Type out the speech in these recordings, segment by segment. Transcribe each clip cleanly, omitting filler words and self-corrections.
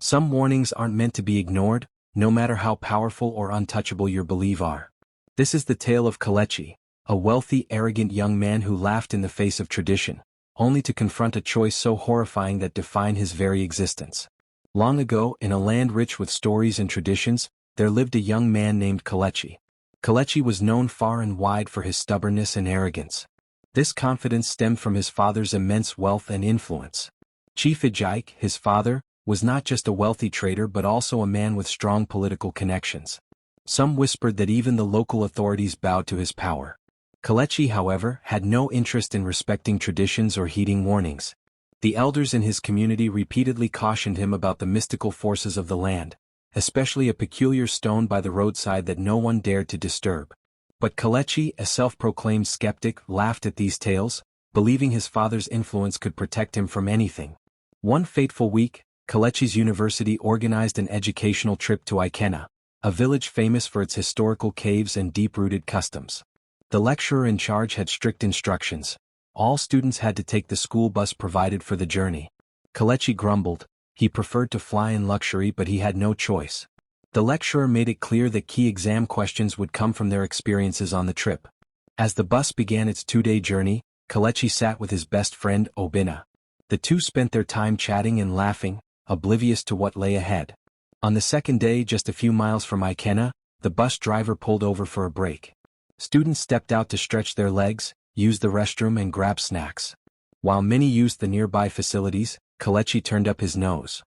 Some warnings aren't meant to be ignored, no matter how powerful or untouchable your beliefs are. This is the tale of Kelechi, a wealthy, arrogant young man who laughed in the face of tradition, only to confront a choice so horrifying that defined his very existence. Long ago, in a land rich with stories and traditions, there lived a young man named Kelechi. Kelechi was known far and wide for his stubbornness and arrogance. This confidence stemmed from his father's immense wealth and influence. Chief Ijike, his father, was not just a wealthy trader but also a man with strong political connections. Some whispered that even the local authorities bowed to his power. Kelechi, however, had no interest in respecting traditions or heeding warnings. The elders in his community repeatedly cautioned him about the mystical forces of the land, especially a peculiar stone by the roadside that no one dared to disturb. But Kelechi, a self-proclaimed skeptic, laughed at these tales, believing his father's influence could protect him from anything. One fateful week, Kelechi's university organized an educational trip to Ikena, a village famous for its historical caves and deep-rooted customs. The lecturer in charge had strict instructions. All students had to take the school bus provided for the journey. Kelechi grumbled. He preferred to fly in luxury, but he had no choice. The lecturer made it clear that key exam questions would come from their experiences on the trip. As the bus began its 2-day journey, Kelechi sat with his best friend, Obinna. The two spent their time chatting and laughing, oblivious to what lay ahead. On the second day, just a few miles from Ikena, the bus driver pulled over for a break. Students stepped out to stretch their legs, use the restroom and grab snacks. While many used the nearby facilities, Kelechi turned up his nose.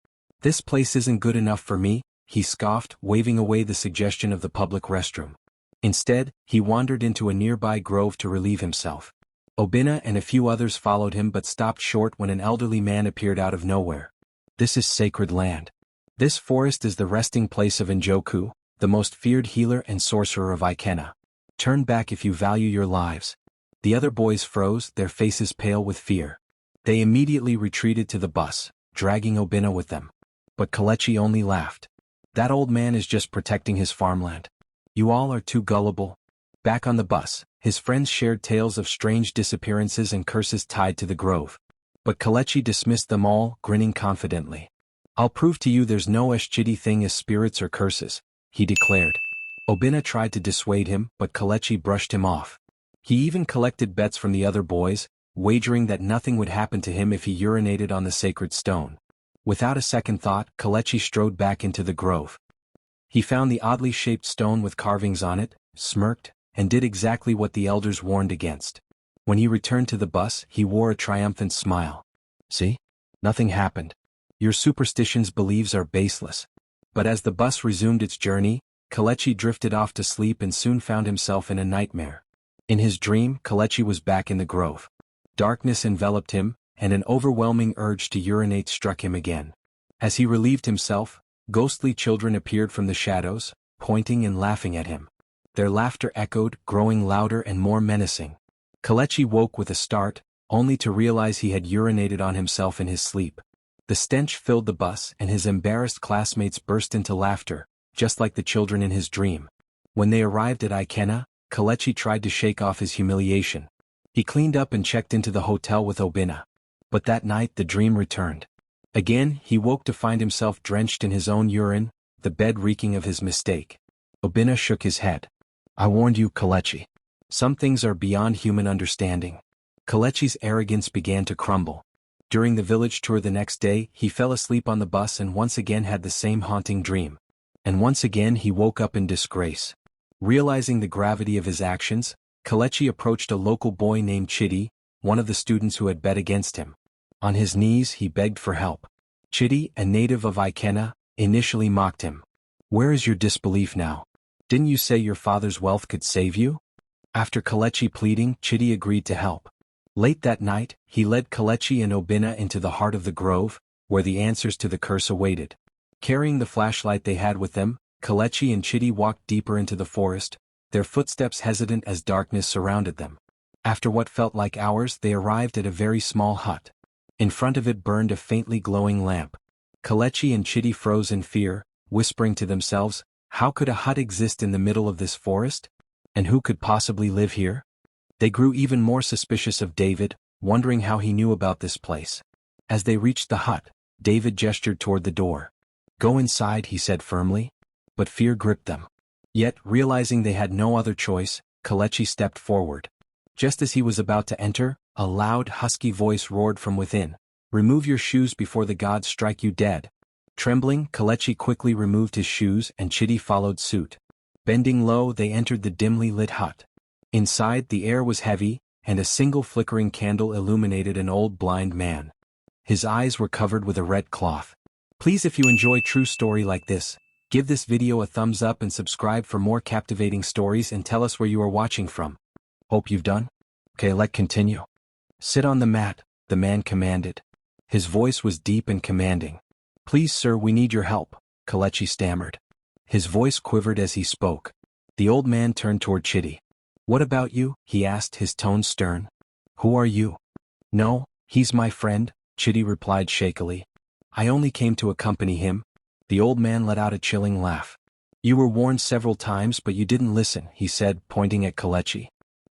"This place isn't good enough for me," he scoffed, waving away the suggestion of the public restroom. Instead, he wandered into a nearby grove to relieve himself. Obinna and a few others followed him but stopped short when an elderly man appeared out of nowhere. "This is sacred land. This forest is the resting place of Njoku, the most feared healer and sorcerer of Ikena. Turn back if you value your lives." The other boys froze, their faces pale with fear. They immediately retreated to the bus, dragging Obinna with them. But Kelechi only laughed. "That old man is just protecting his farmland. You all are too gullible." Back on the bus, his friends shared tales of strange disappearances and curses tied to the grove. But Kelechi dismissed them all, grinning confidently. "I'll prove to you there's no such shitty thing as spirits or curses," he declared. Obinna tried to dissuade him, but Kelechi brushed him off. He even collected bets from the other boys, wagering that nothing would happen to him if he urinated on the sacred stone. Without a second thought, Kelechi strode back into the grove. He found the oddly shaped stone with carvings on it, smirked, and did exactly what the elders warned against. When he returned to the bus, he wore a triumphant smile. "See? Nothing happened. Your superstitions beliefs are baseless." But as the bus resumed its journey, Kelechi drifted off to sleep and soon found himself in a nightmare. In his dream, Kelechi was back in the grove. Darkness enveloped him, and an overwhelming urge to urinate struck him again. As he relieved himself, ghostly children appeared from the shadows, pointing and laughing at him. Their laughter echoed, growing louder and more menacing. Kelechi woke with a start, only to realize he had urinated on himself in his sleep. The stench filled the bus and his embarrassed classmates burst into laughter, just like the children in his dream. When they arrived at Ikena, Kelechi tried to shake off his humiliation. He cleaned up and checked into the hotel with Obinna. But that night the dream returned. Again, he woke to find himself drenched in his own urine, the bed reeking of his mistake. Obinna shook his head. "I warned you, Kelechi. Some things are beyond human understanding." Kelechi's arrogance began to crumble. During the village tour the next day, he fell asleep on the bus and once again had the same haunting dream. And once again he woke up in disgrace. Realizing the gravity of his actions, Kelechi approached a local boy named Chidi, one of the students who had bet against him. On his knees he begged for help. Chidi, a native of Ikena, initially mocked him. "Where is your disbelief now? Didn't you say your father's wealth could save you?" After Kelechi pleading, Chidi agreed to help. Late that night, he led Kelechi and Obinna into the heart of the grove, where the answers to the curse awaited. Carrying the flashlight they had with them, Kelechi and Chidi walked deeper into the forest, their footsteps hesitant as darkness surrounded them. After what felt like hours, they arrived at a very small hut. In front of it burned a faintly glowing lamp. Kelechi and Chidi froze in fear, whispering to themselves, "How could a hut exist in the middle of this forest? And who could possibly live here?" They grew even more suspicious of David, wondering how he knew about this place. As they reached the hut, David gestured toward the door. Go inside, he said firmly. But fear gripped them. Yet, realizing they had no other choice, Kelechi stepped forward. Just as he was about to enter, a loud, husky voice roared from within. Remove your shoes before the gods strike you dead. Trembling, Kelechi quickly removed his shoes and Chidi followed suit. Bending low, they entered the dimly lit hut. Inside, the air was heavy, and a single flickering candle illuminated an old blind man. His eyes were covered with a red cloth. Please, if you enjoy true story like this, give this video a thumbs up and subscribe for more captivating stories and tell us where you are watching from. Hope you've done? Okay, let's continue. Sit on the mat, the man commanded. His voice was deep and commanding. Please sir, we need your help, Kelechi stammered. His voice quivered as he spoke. The old man turned toward Chidi. What about you? He asked, his tone stern. Who are you? No, he's my friend, Chidi replied shakily. I only came to accompany him. The old man let out a chilling laugh. You were warned several times but you didn't listen, he said, pointing at Kelechi.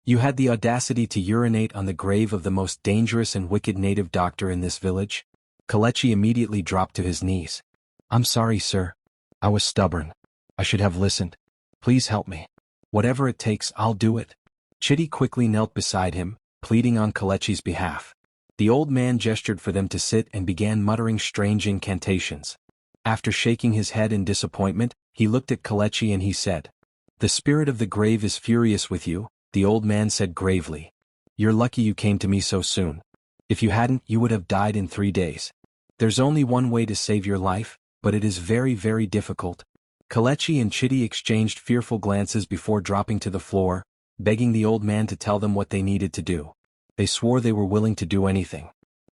You had the audacity to urinate on the grave of the most dangerous and wicked native doctor in this village? Kelechi immediately dropped to his knees. I'm sorry, sir. I was stubborn. I should have listened. Please help me. Whatever it takes, I'll do it. Chidi quickly knelt beside him, pleading on Kelechi's behalf. The old man gestured for them to sit and began muttering strange incantations. After shaking his head in disappointment, he looked at Kelechi and he said, The spirit of the grave is furious with you, the old man said gravely. You're lucky you came to me so soon. If you hadn't, you would have died in 3 days. There's only one way to save your life, but it is very, very difficult. Kelechi and Chidi exchanged fearful glances before dropping to the floor, begging the old man to tell them what they needed to do. They swore they were willing to do anything.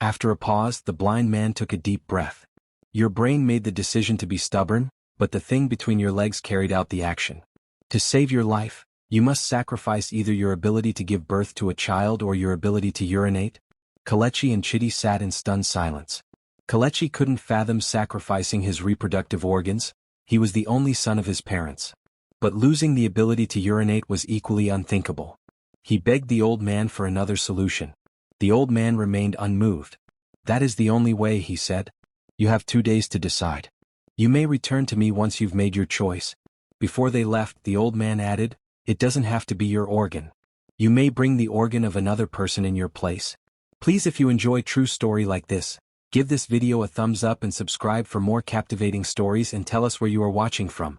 After a pause, the blind man took a deep breath. Your brain made the decision to be stubborn, but the thing between your legs carried out the action. To save your life, you must sacrifice either your ability to give birth to a child or your ability to urinate. Kelechi and Chidi sat in stunned silence. Kelechi couldn't fathom sacrificing his reproductive organs. He was the only son of his parents. But losing the ability to urinate was equally unthinkable. He begged the old man for another solution. The old man remained unmoved. That is the only way, he said. You have 2 days to decide. You may return to me once you've made your choice. Before they left, the old man added, It doesn't have to be your organ. You may bring the organ of another person in your place. Please, if you enjoy true story like this, give this video a thumbs up and subscribe for more captivating stories and tell us where you are watching from.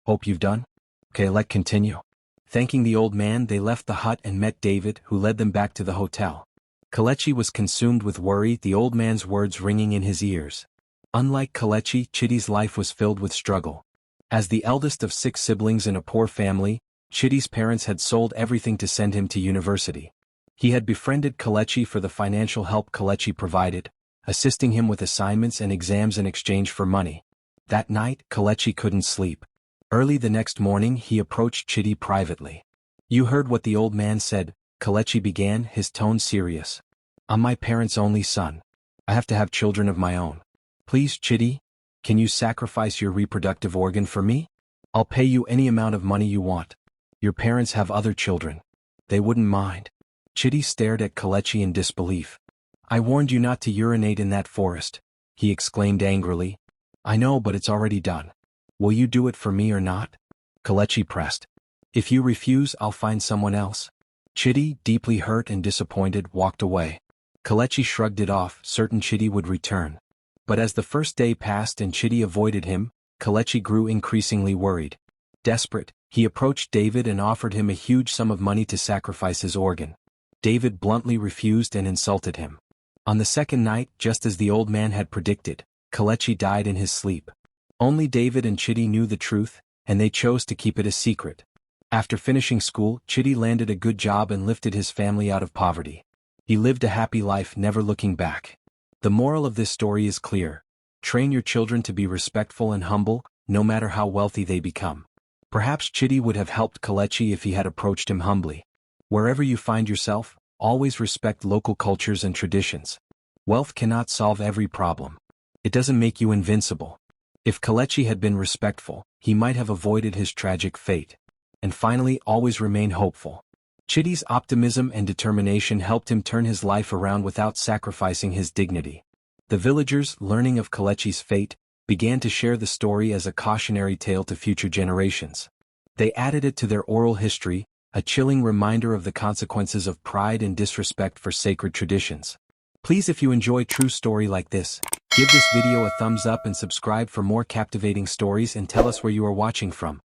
Hope you've done? Okay, let's continue. Thanking the old man, they left the hut and met David, who led them back to the hotel. Kelechi was consumed with worry, the old man's words ringing in his ears. Unlike Kelechi, Chidi's life was filled with struggle. As the eldest of 6 siblings in a poor family, Chidi's parents had sold everything to send him to university. He had befriended Kelechi for the financial help Kelechi provided, assisting him with assignments and exams in exchange for money. That night, Kelechi couldn't sleep. Early the next morning, he approached Chidi privately. You heard what the old man said, Kelechi began, his tone serious. I'm my parents' only son. I have to have children of my own. Please, Chidi, can you sacrifice your reproductive organ for me? I'll pay you any amount of money you want. Your parents have other children. They wouldn't mind. Chidi stared at Kelechi in disbelief. I warned you not to urinate in that forest, he exclaimed angrily. I know, but it's already done. Will you do it for me or not? Kelechi pressed. If you refuse, I'll find someone else. Chidi, deeply hurt and disappointed, walked away. Kelechi shrugged it off, certain Chidi would return. But as the first day passed and Chidi avoided him, Kelechi grew increasingly worried. Desperate, he approached David and offered him a huge sum of money to sacrifice his organ. David bluntly refused and insulted him. On the second night, just as the old man had predicted, Kelechi died in his sleep. Only David and Chidi knew the truth, and they chose to keep it a secret. After finishing school, Chidi landed a good job and lifted his family out of poverty. He lived a happy life, never looking back. The moral of this story is clear. Train your children to be respectful and humble, no matter how wealthy they become. Perhaps Chidi would have helped Kelechi if he had approached him humbly. Wherever you find yourself, always respect local cultures and traditions. Wealth cannot solve every problem. It doesn't make you invincible. If Kelechi had been respectful, he might have avoided his tragic fate. And finally, always remain hopeful. Chidi's optimism and determination helped him turn his life around without sacrificing his dignity. The villagers, learning of Kelechi's fate, began to share the story as a cautionary tale to future generations. They added it to their oral history, a chilling reminder of the consequences of pride and disrespect for sacred traditions. Please, if you enjoy true story like this, give this video a thumbs up and subscribe for more captivating stories, and tell us where you are watching from.